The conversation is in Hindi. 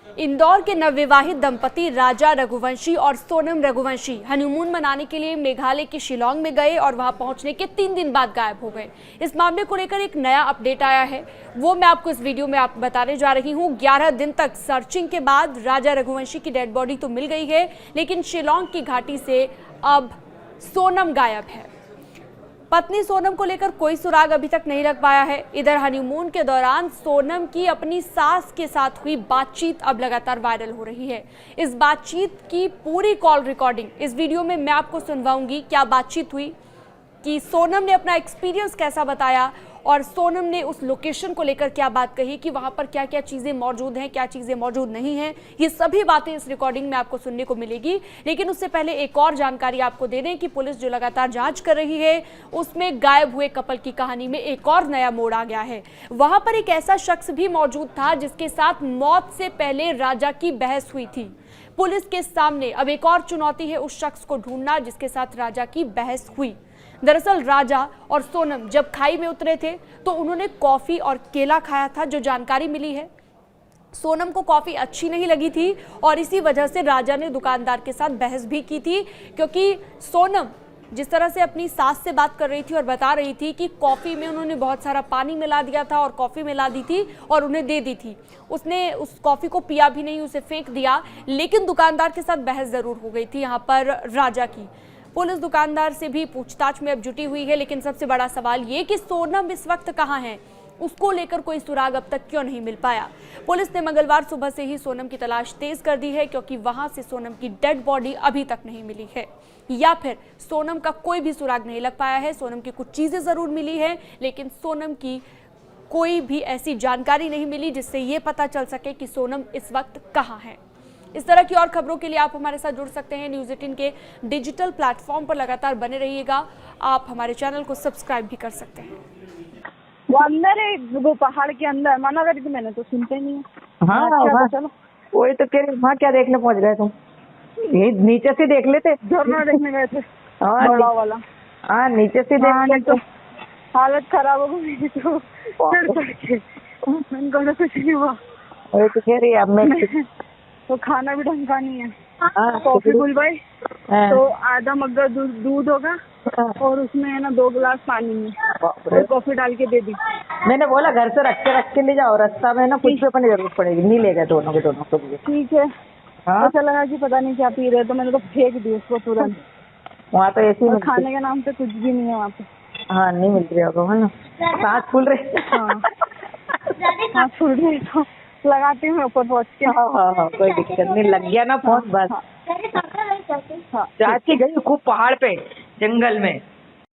इंदौर के नवविवाहित दंपति राजा रघुवंशी और सोनम रघुवंशी हनीमून मनाने के लिए मेघालय के शिलांग में गए और वहां पहुंचने के 3 दिन बाद गायब हो गए। इस मामले को लेकर एक नया अपडेट आया है, वो मैं आपको इस वीडियो में बताने जा रही हूं। 11 दिन तक सर्चिंग के बाद राजा रघुवंशी की डेड बॉडी तो मिल गई है, लेकिन शिलांग की घाटी से अब सोनम गायब है। पत्नी सोनम को लेकर कोई सुराग अभी तक नहीं लग पाया है। इधर हनीमून के दौरान सोनम की अपनी सास के साथ हुई बातचीत अब लगातार वायरल हो रही है। इस बातचीत की पूरी कॉल रिकॉर्डिंग इस वीडियो में मैं आपको सुनवाऊंगी। क्या बातचीत हुई, कि सोनम ने अपना एक्सपीरियंस कैसा बताया और सोनम ने उस लोकेशन को लेकर क्या बात कही, कि वहां पर क्या क्या चीजें मौजूद हैं, क्या चीजें मौजूद नहीं हैं। ये सभी बातें इस रिकॉर्डिंग में आपको सुनने को मिलेगी। लेकिन उससे पहले एक और जानकारी आपको दे दें कि पुलिस जो लगातार जांच कर रही है, उसमें गायब हुए कपल की कहानी में एक और नया मोड़ आ गया है। वहां पर एक ऐसा शख्स भी मौजूद था जिसके साथ मौत से पहले राजा की बहस हुई थी। पुलिस के सामने अब एक और चुनौती है उस शख्स को ढूंढना जिसके साथ राजा की बहस हुई। दरअसल राजा और सोनम जब खाई में उतरे थे तो उन्होंने कॉफी और केला खाया था। जो जानकारी मिली है, सोनम को कॉफी अच्छी नहीं लगी थी और इसी वजह से राजा ने दुकानदार के साथ बहस भी की थी, क्योंकि सोनम जिस तरह से अपनी सास से बात कर रही थी और बता रही थी कि कॉफी में उन्होंने बहुत सारा पानी मिला दिया था और कॉफी मिला दी थी और उन्हें दे दी थी। उसने उस कॉफी को पिया भी नहीं, उसे फेंक दिया। लेकिन दुकानदार के साथ बहस जरूर हो गई थी यहाँ पर राजा की। पुलिस दुकानदार से भी पूछताछ में अब जुटी हुई है, लेकिन सबसे बड़ा सवाल ये कि सोनम इस वक्त कहाँ है, उसको लेकर कोई सुराग अब तक क्यों नहीं मिल पाया। पुलिस ने मंगलवार सुबह से ही सोनम की तलाश तेज कर दी है, क्योंकि वहां से सोनम की डेड बॉडी अभी तक नहीं मिली है, या फिर सोनम का कोई भी सुराग नहीं लग पाया है। सोनम की कुछ चीजें जरूर मिली है, लेकिन सोनम की कोई भी ऐसी जानकारी नहीं मिली जिससे ये पता चल सके कि सोनम इस वक्त कहाँ है। इस तरह की और खबरों के लिए आप हमारे साथ जुड़ सकते हैं। न्यूज़ 18 के डिजिटल प्लेटफॉर्म पर लगातार बने रहिएगा। आप हमारे चैनल को सब्सक्राइब भी कर सकते हैं। वो अंदर है, वो पहाड़ के अंदर। मना करी थी मैंने तो, सुनते नहीं है। हाँ अच्छा, चलो वही तो कह रही। वहाँ क्या देखने पहुँच गए तुम? ये नीचे से देख लेते। झरना देखने गए थे, हाँ, बड़ा वाला। हाँ नीचे से देख लेते। तो हालत खराब हो गई तो चढ़ के मैंने कुछ नहीं हुआ। वही तो कह रही है। अब मैं तो खाना भी ढंग का नहीं है। हाँ, कॉफी बुलवाई हाँ, तो आधा मग्गा दूध होगा और उसमें है ना 2 गिलास पानी में और कॉफी डाल के दे दी। मैंने बोला घर से रख के ले जाओ, रास्ता में ना कुछ भी अपनी जरूरत पड़ेगी। नहीं ले गए दोनों को भी। ठीक है। हाँ, तो लगा कि पता नहीं क्या पी रहे, तो मैंने तो फेंक दी उसको तुरंत। वहाँ तो ऐसी और खाने के नाम पे कुछ भी नहीं है वहाँ पे। हाँ नहीं मिल रही होगा, है ना। सांस फूल रही। हाँ सांस फूल रही तो लगाती हूँ ऊपर पहुँच के। हाँ कोई दिक्कत नहीं, लग गया ना फोन बस। हाँ चाची गई खूब पहाड़ पे जंगल में।